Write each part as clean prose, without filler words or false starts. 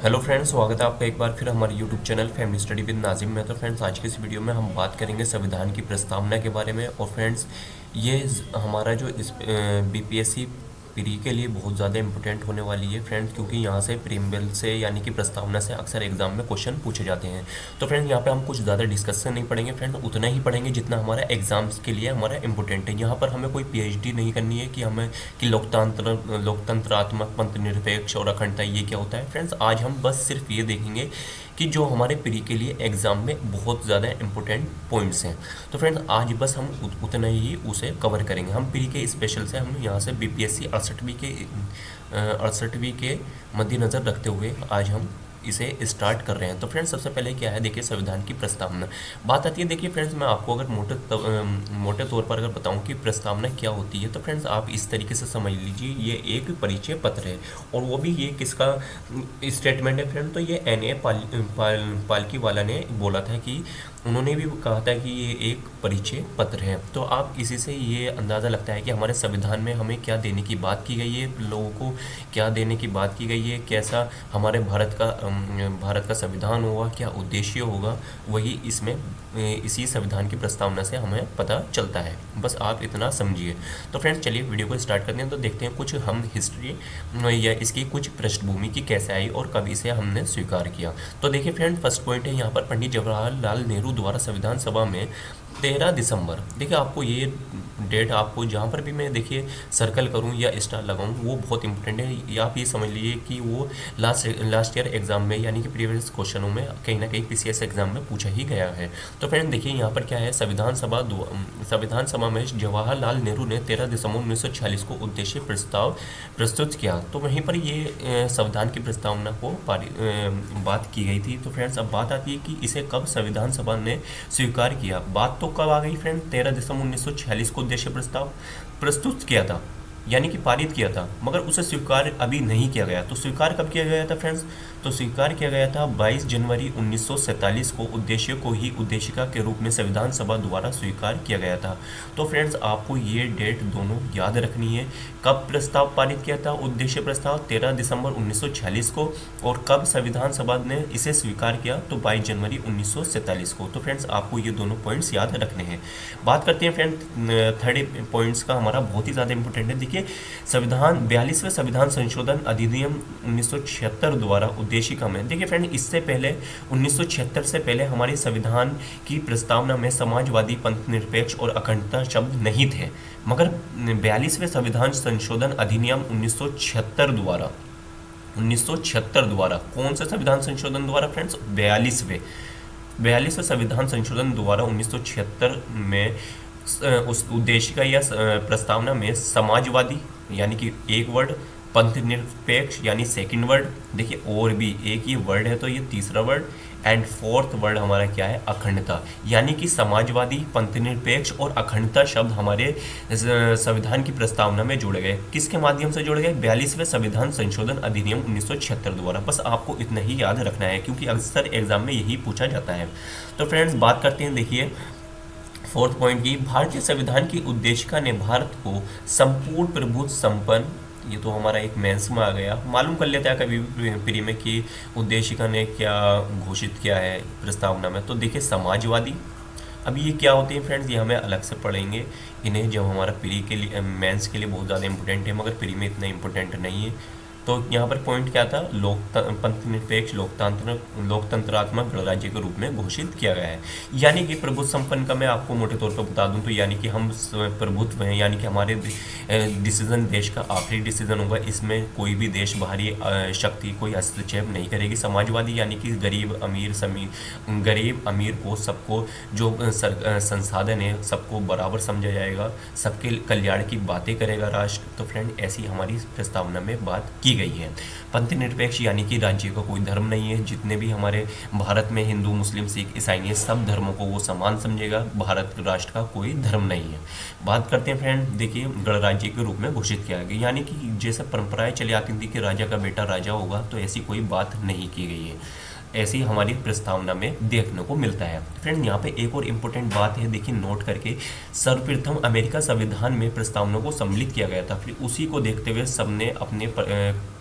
Hello friends, स्वागत है आपका एक बार फिर हमारे YouTube channel family study with Nazim में। तो फ्रेंड्स, आज के इस वीडियो में हम बात करेंगे संविधान की प्रस्तावना के बारे में। और फ्रेंड्स, ये हमारा जो इस बीपीएससी प्री के लिए बहुत ज़्यादा इंपॉर्टेंट होने वाली है फ्रेंड्स, क्योंकि यहाँ से प्रीम्बल से यानी कि प्रस्तावना से अक्सर एग्जाम में क्वेश्चन पूछे जाते हैं। तो फ्रेंड्स, यहाँ पे हम कुछ ज़्यादा डिस्कशन नहीं पढ़ेंगे फ्रेंड्स, उतना ही पढ़ेंगे जितना हमारा एग्जाम्स के लिए हमारा इंपॉर्टेंट है। यहाँ पर हमें कोई पीएचडी नहीं करनी है कि लोकतंत्रात्मक पंथनिरपेक्ष और अखंडता ये क्या होता है। फ्रेंड्स, आज हम बस सिर्फ ये देखेंगे कि जो हमारे प्री के लिए एग्ज़ाम में बहुत ज़्यादा इंपॉर्टेंट पॉइंट्स हैं। तो फ्रेंड्स, आज बस हम उतना ही उसे कवर करेंगे। हम प्री के स्पेशल से हम यहाँ से बीपीएससी 68वीं के मद्देनज़र रखते हुए आज हम इसे स्टार्ट कर रहे हैं। तो फ्रेंड्स, सबसे पहले क्या है, देखिए संविधान की प्रस्तावना बात आती है। देखिए फ्रेंड्स, मैं आपको अगर मोटे तौर पर अगर बताऊं कि प्रस्तावना क्या होती है, तो फ्रेंड्स आप इस तरीके से समझ लीजिए, ये एक परिचय पत्र है। और वो भी ये किसका स्टेटमेंट है फ्रेंड, तो ये एन.ए. पालकी वाला ने बोला था कि उन्होंने भी कहा था कि ये एक परिचय पत्र है। तो आप इसी से ये अंदाज़ा लगता है कि हमारे संविधान में हमें क्या देने की बात की गई है, लोगों को क्या देने की बात की गई है, कैसा हमारे भारत का संविधान होगा, क्या उद्देश्य होगा, वही इसमें इसी संविधान की प्रस्तावना से हमें पता चलता है। बस आप इतना समझिए। तो फ्रेंड्स, चलिए वीडियो को स्टार्ट करते हैं। तो देखते हैं कुछ हम हिस्ट्री या इसकी कुछ पृष्ठभूमि की कैसे आई और कब इसे हमने स्वीकार किया। तो देखिए फ्रेंड, फर्स्ट पॉइंट है यहाँ पर पंडित जवाहरलाल नेहरू द्वारा संविधान सभा में 13 दिसंबर, देखिए आपको ये डेट, आपको जहाँ पर भी मैं देखिए सर्कल करूँ या स्टार लगाऊँ वो बहुत इंपॉर्टेंट है। आप ये समझ लीजिए कि वो लास्ट ईयर एग्जाम में यानी कि प्रीवियस क्वेश्चनों में कहीं ना कहीं पीसीएस एग्जाम में पूछा ही गया है। तो फ्रेंड देखिए यहाँ पर क्या है, संविधान सभा में जवाहरलाल नेहरू ने 13 दिसंबर 1946 को उद्देश्य प्रस्ताव प्रस्तुत किया। तो वहीं पर ये संविधान की प्रस्तावना को बात की गई थी। तो फ्रेंड्स, अब बात आती है कि इसे कब संविधान सभा ने स्वीकार किया। बात तो कब आ गई फ्रेंड, 13 दिसंबर 1946 को उद्देश्य प्रस्ताव प्रस्तुत किया था यानी कि पारित किया था, मगर उसे स्वीकार अभी नहीं किया गया। तो स्वीकार कब किया गया था फ्रेंड्स, तो स्वीकार किया गया था 22 जनवरी 1947 को उद्देश्य को ही उद्देशिका के रूप में संविधान सभा द्वारा स्वीकार किया गया था। तो फ्रेंड्स, आपको ये डेट दोनों याद रखनी है, कब प्रस्ताव पारित किया था, उद्देश्य प्रस्ताव 13 दिसंबर 1946 को, और कब संविधान सभा ने इसे स्वीकार किया, तो 22 जनवरी 1947 को। तो फ्रेंड्स, आपको ये दोनों पॉइंट्स याद रखने हैं। बात करते हैं फ्रेंड थर्ड पॉइंट्स का, हमारा बहुत ही ज़्यादा इंपॉर्टेंट है। संविधान 42वें संविधान संशोधन अधिनियम 1976 द्वारा उद्देशिका में, देखिए फ्रेंड, इससे पहले 1976 से पहले हमारे संविधान की प्रस्तावना में समाजवादी, पंथनिरपेक्ष और अखंडता शब्द नहीं थे, मगर 42वें संविधान संशोधन अधिनियम 1976 द्वारा कौन से संविधान संशोधन द्वारा फ्रेंड्स, 42वें संविधान संशोधन द्वारा 1976 में उस उद्देशिका या प्रस्तावना में समाजवादी यानी कि एक वर्ड, पंथनिरपेक्ष यानी सेकंड वर्ड, देखिए और भी एक ही वर्ड है तो ये तीसरा वर्ड, एंड फोर्थ वर्ड हमारा क्या है, अखंडता। यानी कि समाजवादी, पंथनिरपेक्ष और अखंडता शब्द हमारे संविधान की प्रस्तावना में जोड़े गए। किसके माध्यम से जोड़े गए, 42वें संविधान संशोधन अधिनियम 1976 द्वारा। बस आपको इतना ही याद रखना है, क्योंकि अक्सर एग्जाम में यही पूछा जाता है। तो फ्रेंड्स, बात करते हैं देखिए फोर्थ पॉइंट की, भारतीय संविधान की उद्देशिका ने भारत को संपूर्ण प्रभुत्व संपन्न, ये तो हमारा एक मेंस में आ गया, मालूम कर लेता है कभी प्री में कि उद्देशिका ने क्या घोषित किया है प्रस्तावना में। तो देखिए समाजवादी, अब ये क्या होते हैं फ्रेंड्स, ये हमें अलग से पढ़ेंगे इन्हें, जब हमारा प्री के लिए मेंस के लिए बहुत ज़्यादा इंपॉर्टेंट है, मगर प्री में इतना इंपॉर्टेंट नहीं है। तो यहाँ पर पॉइंट क्या था, पंथनिरपेक्ष लोकतंत्रात्मक गणराज्य के रूप में घोषित किया गया है। यानी कि प्रभुत्व संपन्न का मैं आपको मोटे तौर पर बता दूं तो यानी कि हम प्रभुत्व हैं, यानी कि हमारे डिसीजन देश का आखिरी डिसीजन होगा, इसमें कोई भी देश बाहरी शक्ति कोई हस्तक्षेप नहीं करेगी। समाजवादी यानी कि गरीब अमीर को सबको जो संसाधन है सबको बराबर समझा जाएगा, सबके कल्याण की बातें करेगा राष्ट्र। तो फ्रेंड, ऐसी हमारी प्रस्तावना में बात की गई है। पंथनिरपेक्ष यानी कि राज्य का कोई धर्म नहीं है, जितने भी हमारे भारत में हिंदू, मुस्लिम, सिख, ईसाई है, सब धर्मों को वो समान समझेगा, भारत राष्ट्र का कोई धर्म नहीं है। बात करते हैं फ्रेंड, देखिए गणराज्य के रूप में घोषित किया गया, यानी कि जैसे परंपराएं चली आती थी कि राजा का बेटा राजा होगा, तो ऐसी कोई बात नहीं की गई है। ऐसी हमारी प्रस्तावना में देखने को मिलता है। फ्रेंड यहाँ पे एक और इम्पोर्टेंट बात है, देखिए नोट करके, सर्वप्रथम अमेरिका संविधान में प्रस्तावना को सम्मिलित किया गया था। फिर उसी को देखते हुए सबने अपने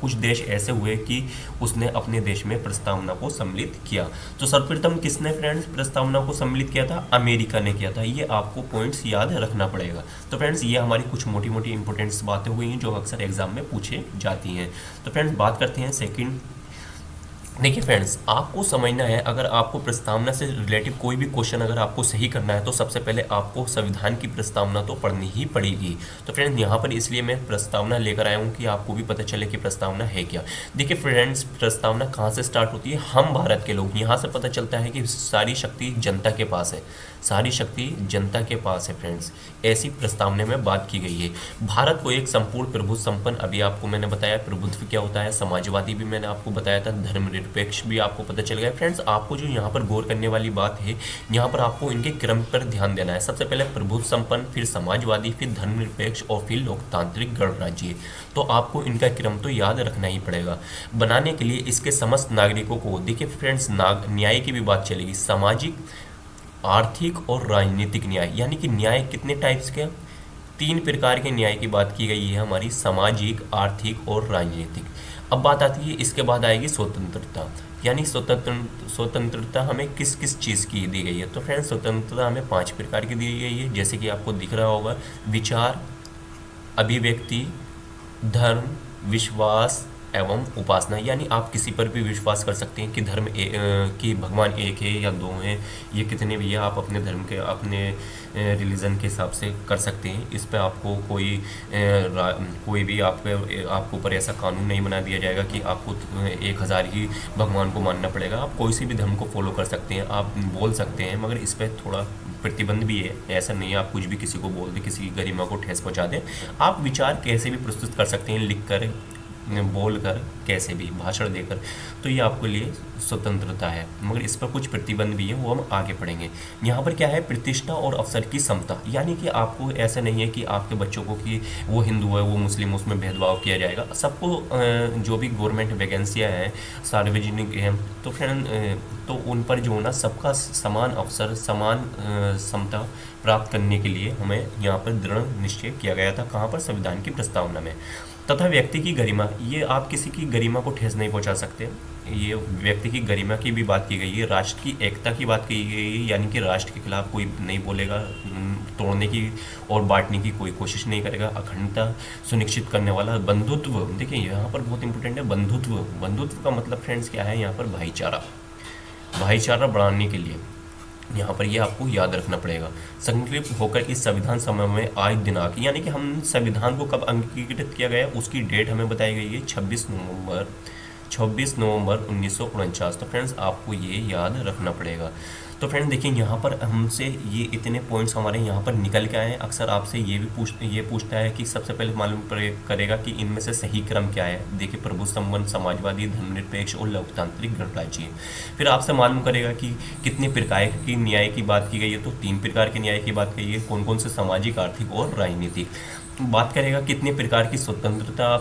कुछ देश ऐसे हुए कि उसने अपने देश में प्रस्तावना को सम्मिलित किया। तो सर्वप्रथम किसने फ्रेंड्स प्रस्तावना को सम्मिलित किया था? अमेरिका ने किया था। ये आपको पॉइंट्स याद रखना पड़ेगा। तो फ्रेंड्स ये हमारी कुछ मोटी मोटी इंपॉर्टेंट्स बातें हुई हैं जो अक्सर एग्जाम में पूछे जाती हैं। तो फ्रेंड्स बात करते हैं सेकंड। देखिए फ्रेंड्स, आपको समझना है, अगर आपको प्रस्तावना से रिलेटिव कोई भी क्वेश्चन अगर आपको सही करना है तो सबसे पहले आपको संविधान की प्रस्तावना तो पढ़नी ही पड़ेगी। तो फ्रेंड्स यहाँ पर इसलिए मैं प्रस्तावना लेकर आया हूँ कि आपको भी पता चले कि प्रस्तावना है क्या। देखिए फ्रेंड्स, प्रस्तावना कहाँ से स्टार्ट होती है? हम भारत के लोग, यहाँ से पता चलता है कि सारी शक्ति जनता के पास है, सारी शक्ति जनता के पास है। फ्रेंड्स ऐसी प्रस्तावना में बात की गई है। भारत को एक संपूर्ण प्रभुत्व संपन्न, अभी आपको मैंने बताया प्रभुत्व क्या होता है, समाजवादी भी मैंने आपको बताया था, धर्मनिरपेक्ष भी आपको पता चल गया। फ्रेंड्स आपको जो यहाँ पर गौर करने वाली बात है, यहाँ पर आपको इनके क्रम पर ध्यान देना है। सबसे पहले प्रभुत्व संपन्न, फिर समाजवादी, फिर धर्मनिरपेक्ष और फिर लोकतांत्रिक गणराज्य। तो आपको इनका क्रम तो याद रखना ही पड़ेगा। बनाने के लिए इसके समस्त नागरिकों को, देखिए फ्रेंड्स न्याय की भी बात चलेगी, सामाजिक, आर्थिक और राजनीतिक न्याय, यानी कि न्याय कितने टाइप्स के? 3 प्रकार के न्याय की बात की गई है हमारी, सामाजिक, आर्थिक और राजनीतिक। अब बात आती है, इसके बाद आएगी स्वतंत्रता, यानी स्वतंत्रता हमें किस किस चीज़ की दी गई है? तो फ्रेंड्स स्वतंत्रता हमें 5 प्रकार की दी गई है, जैसे कि आपको दिख रहा होगा, विचार, अभिव्यक्ति, धर्म, विश्वास एवं उपासना। यानी आप किसी पर भी विश्वास कर सकते हैं कि कि भगवान एक है या 2 हैं, ये कितने भी है, आप अपने धर्म के, अपने रिलीजन के हिसाब से कर सकते हैं। इस पर आपको कोई भी आपको ऊपर ऐसा कानून नहीं बना दिया जाएगा कि आपको 1000 ही भगवान को मानना पड़ेगा। आप कोई सी भी धर्म को फॉलो कर सकते हैं, आप बोल सकते हैं, मगर इस पर थोड़ा प्रतिबंध भी है। ऐसा नहीं है आप कुछ भी किसी को बोल दें, किसी की गरिमा को ठेस पहुंचा दें। आप विचार कैसे भी प्रस्तुत कर सकते हैं, लिख कर, बोल कर, कैसे भी भाषण देकर। तो ये आपके लिए स्वतंत्रता है, मगर इस पर कुछ प्रतिबंध भी है, वो हम आगे पढ़ेंगे। यहाँ पर क्या है? प्रतिष्ठा और अवसर की समता, यानी कि आपको ऐसा नहीं है कि आपके बच्चों को कि वो हिंदू है वो मुस्लिम, उसमें भेदभाव किया जाएगा। सबको जो भी गवर्नमेंट वैकेंसियाँ हैं, सार्वजनिक हैं, तो फ्रेंड तो उन पर जो है ना, सबका समान अवसर, समान समता प्राप्त करने के लिए हमें यहाँ पर दृढ़ निश्चय किया गया था। कहाँ पर? संविधान की प्रस्तावना में। तथा व्यक्ति की गरिमा, ये आप किसी की गरिमा को ठेस नहीं पहुंचा सकते, ये व्यक्ति की गरिमा की भी बात की गई है। राष्ट्र की एकता की बात की गई है, यानी कि राष्ट्र के खिलाफ कोई नहीं बोलेगा, तोड़ने की और बांटने की कोई कोशिश नहीं करेगा। अखंडता सुनिश्चित करने वाला। बंधुत्व, देखिए यहाँ पर बहुत इंपॉर्टेंट है बंधुत्व। बंधुत्व का मतलब फ्रेंड्स क्या है? यहाँ पर भाईचारा, भाईचारा बढ़ाने के लिए यहाँ पर ये आपको याद रखना पड़ेगा। संकलित होकर इस संविधान सभा में आज दिनांक, यानी कि हम संविधान को कब अंगीकृत किया गया, उसकी डेट हमें बताई गई है 26 नवंबर 1949। तो फ्रेंड्स आपको ये याद रखना पड़ेगा। तो फ्रेंड देखिए यहाँ पर हमसे ये इतने पॉइंट्स हमारे यहाँ पर निकल के आए हैं। अक्सर आपसे ये भी पूछता है कि सबसे पहले मालूम करेगा कि इनमें से सही क्रम क्या है। देखिए प्रभुत्व संपन्न, समाजवादी, धर्मनिरपेक्ष और लोकतांत्रिक गणराज्य। फिर आपसे मालूम करेगा कि कितने प्रकार की न्याय की बात की गई है, तो 3 प्रकार के न्याय की बात की गई है। कौन कौन से? सामाजिक, आर्थिक और राजनीतिक। बात करेगा कितने प्रकार की स्वतंत्रता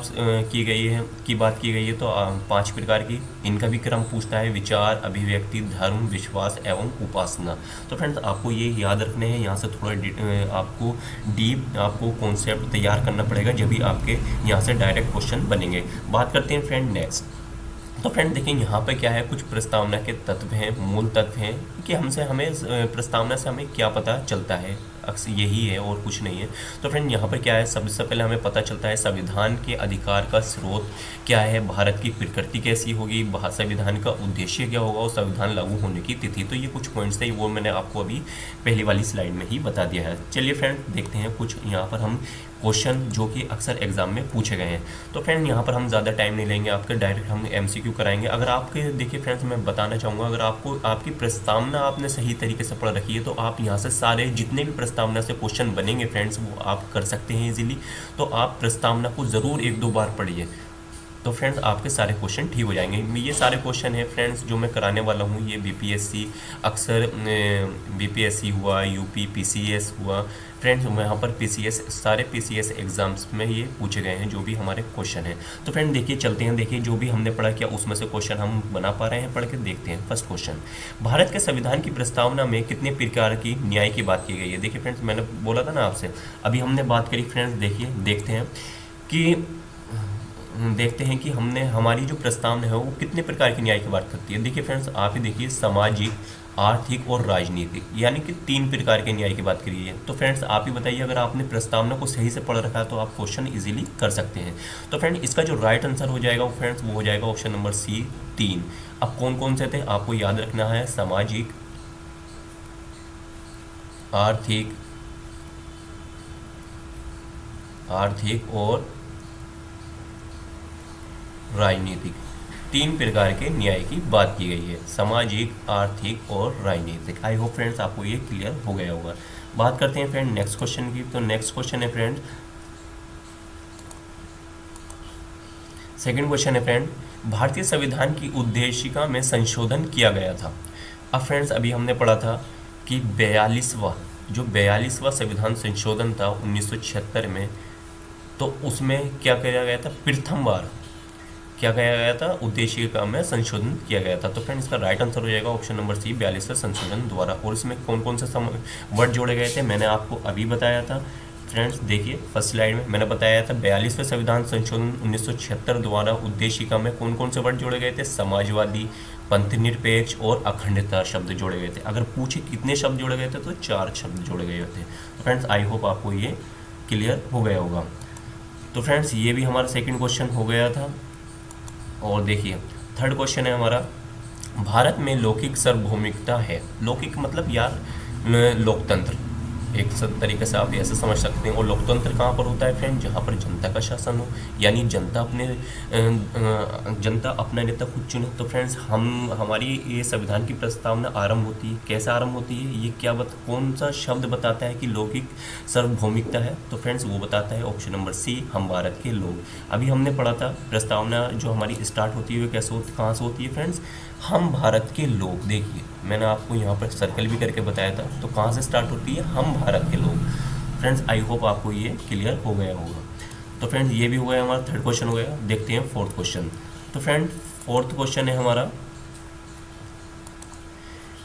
की गई है, की बात की गई है, तो 5 प्रकार की। इनका भी क्रम पूछता है, विचार, अभिव्यक्ति, धर्म, विश्वास एवं उपासना। तो फ्रेंड्स आपको ये याद रखने हैं। यहाँ से थोड़ा आपको डीप आपको कॉन्सेप्ट तैयार करना पड़ेगा, जब भी आपके यहाँ से डायरेक्ट क्वेश्चन बनेंगे। बात करते हैं फ्रेंड नेक्स्ट। तो फ्रेंड देखिए यहाँ पे क्या है, कुछ प्रस्तावना के तत्व हैं, मूल तत्व हैं कि हमें प्रस्तावना से हमें क्या पता चलता है, अक्सर यही है और कुछ नहीं है। तो फ्रेंड यहाँ पर क्या है, सबसे पहले हमें पता चलता है संविधान के अधिकार का स्रोत क्या है, भारत की प्रकृति कैसी होगी, संविधान का उद्देश्य क्या होगा और संविधान लागू होने की तिथि। तो ये कुछ पॉइंट्स थे, वो मैंने आपको अभी पहली वाली स्लाइड में ही बता दिया है। चलिए फ्रेंड देखते हैं कुछ यहाँ पर हम क्वेश्चन जो कि अक्सर एग्जाम में पूछे गए हैं। तो फ्रेंड यहाँ पर हम ज़्यादा टाइम नहीं लेंगे, आपके डायरेक्ट हम MCQ कराएंगे। अगर आपके देखिए फ्रेंड्स मैं बताना चाहूँगा, अगर आपको आपकी प्रस्तावना आपने सही तरीके से पढ़ रखी है तो आप यहाँ से सारे जितने भी प्रस्तावना से क्वेश्चन बनेंगे फ्रेंड्स वो आप कर सकते हैं इजीली। तो आप प्रस्तावना को ज़रूर 1-2 बार पढ़िए, तो फ्रेंड्स आपके सारे क्वेश्चन ठीक हो जाएंगे। ये सारे क्वेश्चन हैं फ्रेंड्स जो मैं कराने वाला हूँ, ये बीपीएससी अक्सर बीपीएससी हुआ, यूपी पीसीएस हुआ फ्रेंड्स, यहाँ पर पीसीएस सारे पीसीएस एग्जाम्स में ये पूछे गए हैं जो भी हमारे क्वेश्चन हैं। तो फ्रेंड देखिए चलते हैं, देखिए जो भी हमने पढ़ा किया उसमें से क्वेश्चन हम बना पा रहे हैं, पढ़ के देखते हैं। फर्स्ट क्वेश्चन, भारत के संविधान की प्रस्तावना में कितने प्रकार की न्याय की बात की गई है? देखिए फ्रेंड्स मैंने बोला था ना आपसे, अभी हमने बात करी फ्रेंड्स, देखिए देखते हैं कि हमने हमारी जो प्रस्तावना है वो कितने प्रकार की न्याय की बात करती है। देखिए फ्रेंड्स आप ही देखिए, सामाजिक, आर्थिक और राजनीतिक, यानी कि 3 प्रकार के न्याय की बात करी है। तो फ्रेंड्स आप ही बताइए, अगर आपने प्रस्तावना को सही से पढ़ रखा है तो आप क्वेश्चन इजीली कर सकते हैं। तो फ्रेंड इसका जो राइट आंसर हो जाएगा वो फ्रेंड्स वो हो जाएगा ऑप्शन नंबर सी 3। अब कौन कौन से थे आपको याद रखना है, सामाजिक, आर्थिक और राजनीतिक, 3 प्रकार के न्याय की बात की गई है, सामाजिक, आर्थिक और राजनीतिक। आई होप फ्रेंड्स आपको ये क्लियर हो गया होगा। बात करते हैं फ्रेंड नेक्स्ट क्वेश्चन की। तो नेक्स्ट क्वेश्चन है फ्रेंड, सेकंड क्वेश्चन है फ्रेंड, भारतीय संविधान की उद्देशिका में संशोधन किया गया था। अब फ्रेंड्स अभी हमने पढ़ा था कि 42वां संविधान संशोधन था 1976 में, तो उसमें क्या किया गया था, प्रथम बार क्या किया गया था, उद्देशिका में संशोधन किया गया था। तो फ्रेंड इसका राइट आंसर हो जाएगा ऑप्शन नंबर सी 42वें संशोधन द्वारा। और इसमें कौन कौन से वर्ड जोड़े गए थे मैंने आपको अभी बताया था फ्रेंड्स, देखिए फर्स्ट स्लाइड में मैंने बताया था 42वें संविधान संशोधन 1976 द्वारा उद्देशिका में कौन कौन से वर्ड जोड़े गए थे, समाजवादी, पंथनिरपेक्ष और अखंडता शब्द जोड़े गए थे। अगर पूछे कितने शब्द जोड़े गए थे तो 4 शब्द जोड़े गए थे। तो फ्रेंड्स आई होप आपको ये क्लियर हो गया होगा। तो फ्रेंड्स ये भी हमारा सेकेंड क्वेश्चन हो गया था। और देखिए थर्ड क्वेश्चन है हमारा, भारत में लौकिक सार्वभौमिकता है। लौकिक मतलब यार लोकतंत्र, एक तरीके से आप ऐसे समझ सकते हैं। और लोकतंत्र कहाँ पर होता है फ्रेंड, जहाँ पर जनता का शासन हो, यानी जनता अपना नेता खुद चुने। तो फ्रेंड्स हमारी ये संविधान की प्रस्तावना आरंभ होती है, कैसे आरंभ होती है, ये कौन सा शब्द बताता है कि लौकिक सार्वभौमिकता है? तो फ्रेंड्स वो बताता है ऑप्शन नंबर सी, हम भारत के लोग। अभी हमने पढ़ा था प्रस्तावना जो हमारी स्टार्ट होती है कैसे होती, कहाँ से होती है फ्रेंड्स, हम भारत के लोग। देखिए मैंने आपको यहाँ पर सर्कल भी करके बताया था, तो कहाँ से स्टार्ट होती है, हम भारत के लोग। फ्रेंड्स आई होप आपको ये क्लियर हो गया होगा। तो फ्रेंड्स ये भी हो गया हमारा, थर्ड क्वेश्चन हो गया। देखते हैं फोर्थ क्वेश्चन। तो फ्रेंड फोर्थ क्वेश्चन है हमारा,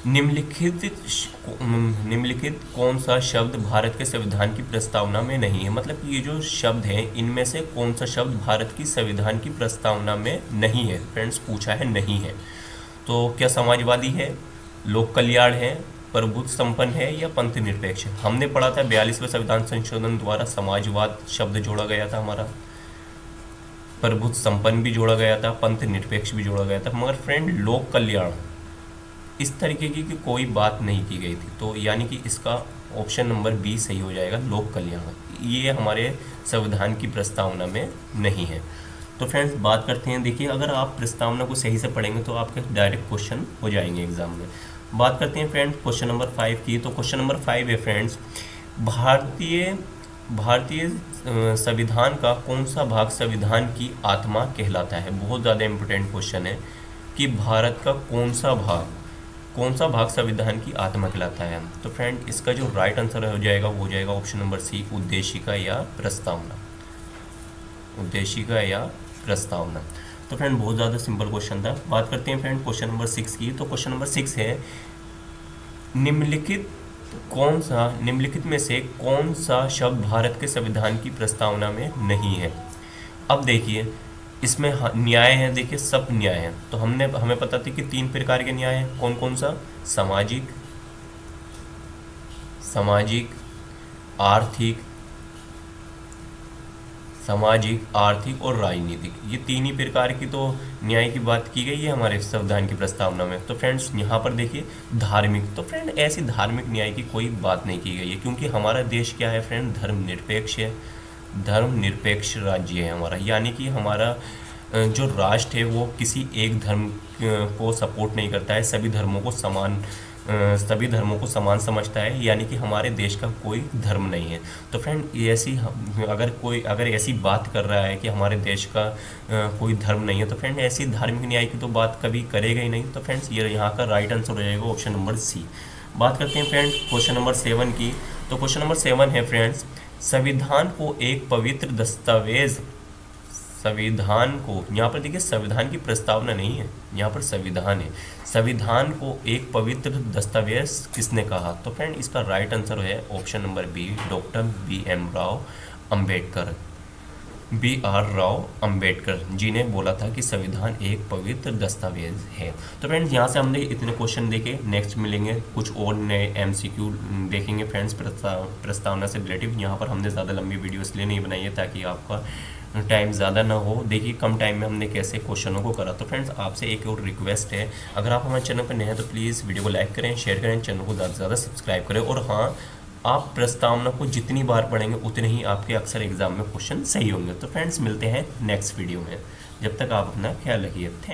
निम्नलिखित कौन सा शब्द भारत के संविधान की प्रस्तावना में नहीं है? मतलब ये जो शब्द हैं इनमें से कौन सा शब्द भारत की संविधान की प्रस्तावना में नहीं है? फ्रेंड्स पूछा है नहीं है, तो क्या समाजवादी है, लोक कल्याण है, प्रभुत्व संपन्न है या पंथ निरपेक्ष है? हमने पढ़ा था 42वें संविधान संशोधन द्वारा समाजवाद शब्द जोड़ा गया था हमारा, प्रभुत्व संपन्न भी जोड़ा गया था, पंथ निरपेक्ष भी जोड़ा गया था, मगर फ्रेंड लोक कल्याण इस तरीके की कोई बात नहीं की गई थी। तो यानी कि इसका ऑप्शन नंबर बी सही हो जाएगा, लोक कल्याण। ये हमारे संविधान की प्रस्तावना में नहीं है। तो फ्रेंड्स बात करते हैं, देखिए अगर आप प्रस्तावना को सही से पढ़ेंगे तो आपके डायरेक्ट क्वेश्चन हो जाएंगे एग्जाम में। बात करते हैं फ्रेंड्स क्वेश्चन नंबर 5 की। तो क्वेश्चन नंबर 5 है फ्रेंड्स, भारतीय संविधान का कौन सा भाग संविधान की आत्मा कहलाता है? बहुत ज़्यादा इंपॉर्टेंट क्वेश्चन है कि भारत का कौन सा भाग संविधान की आत्मा कहलाता है। तो फ्रेंड इसका जो राइट आंसर हो जाएगा वो हो जाएगा ऑप्शन नंबर सी, उद्देशिका या प्रस्तावना। उद्देशिका या प्रस्तावना। तो फ्रेंड बहुत ज़्यादा सिंपल क्वेश्चन था। बात करते हैं फ्रेंड क्वेश्चन नंबर 6 की। तो क्वेश्चन नंबर 6 है, निम्नलिखित में से कौन सा शब्द भारत के संविधान की प्रस्तावना में नहीं है? अब देखिए इसमें न्याय है, देखिए सब न्याय है। तो हमें पता था कि 3 प्रकार के न्याय हैं, कौन कौन सा, सामाजिक, आर्थिक और राजनीतिक, ये 3 ही प्रकार की तो न्याय की बात की गई है हमारे संविधान की प्रस्तावना में। तो फ्रेंड्स यहाँ पर देखिए धार्मिक, तो फ्रेंड ऐसी धार्मिक न्याय की कोई बात नहीं की गई है, क्योंकि हमारा देश क्या है फ्रेंड, धर्मनिरपेक्ष है, धर्मनिरपेक्ष राज्य है हमारा। यानी कि हमारा जो राष्ट्र है वो किसी एक धर्म को सपोर्ट नहीं करता है, सभी धर्मों को समान सभी धर्मों को समान समझता है, यानी कि हमारे देश का कोई धर्म नहीं है। तो फ्रेंड ऐसी अगर ऐसी बात कर रहा है कि हमारे देश का कोई धर्म नहीं है, तो फ्रेंड ऐसी धार्मिक न्याय की तो बात कभी करेगा ही नहीं। तो फ्रेंड्स ये यहाँ का राइट आंसर हो जाएगा ऑप्शन नंबर सी। बात करते हैं फ्रेंड्स क्वेश्चन नंबर 7 की। तो क्वेश्चन नंबर 7 है फ्रेंड्स, संविधान को एक पवित्र दस्तावेज, संविधान को, यहाँ पर देखिए संविधान की प्रस्तावना नहीं है, यहाँ पर संविधान है, संविधान को एक पवित्र दस्तावेज किसने कहा? तो फ्रेंड इसका राइट आंसर है option number B, doctor BR Rao Ambedkar. BR Rao Ambedkar ji ने बोला था कि संविधान एक पवित्र दस्तावेज है। तो फ्रेंड्स यहाँ से हमने इतने क्वेश्चन देखे, नेक्स्ट मिलेंगे कुछ और नए MCQ देखेंगे फ्रेंड्स प्रस्तावना से रिलेटिव। यहाँ पर हमने ज़्यादा लंबी वीडियो इसलिए नहीं बनाई है ताकि आपका टाइम ज़्यादा ना हो। देखिए कम टाइम में हमने कैसे क्वेश्चनों को करा। तो फ्रेंड्स आपसे एक और रिक्वेस्ट है, अगर आप हमारे चैनल पर नए हैं तो प्लीज़ वीडियो को लाइक करें, शेयर करें, चैनल को ज़्यादा से ज़्यादा सब्सक्राइब करें। और हाँ, आप प्रस्तावना को जितनी बार पढ़ेंगे उतने ही आपके अक्सर एग्जाम में क्वेश्चन सही होंगे। तो फ्रेंड्स मिलते हैं नेक्स्ट वीडियो में, जब तक आप अपना ख्याल रखिए। थैंक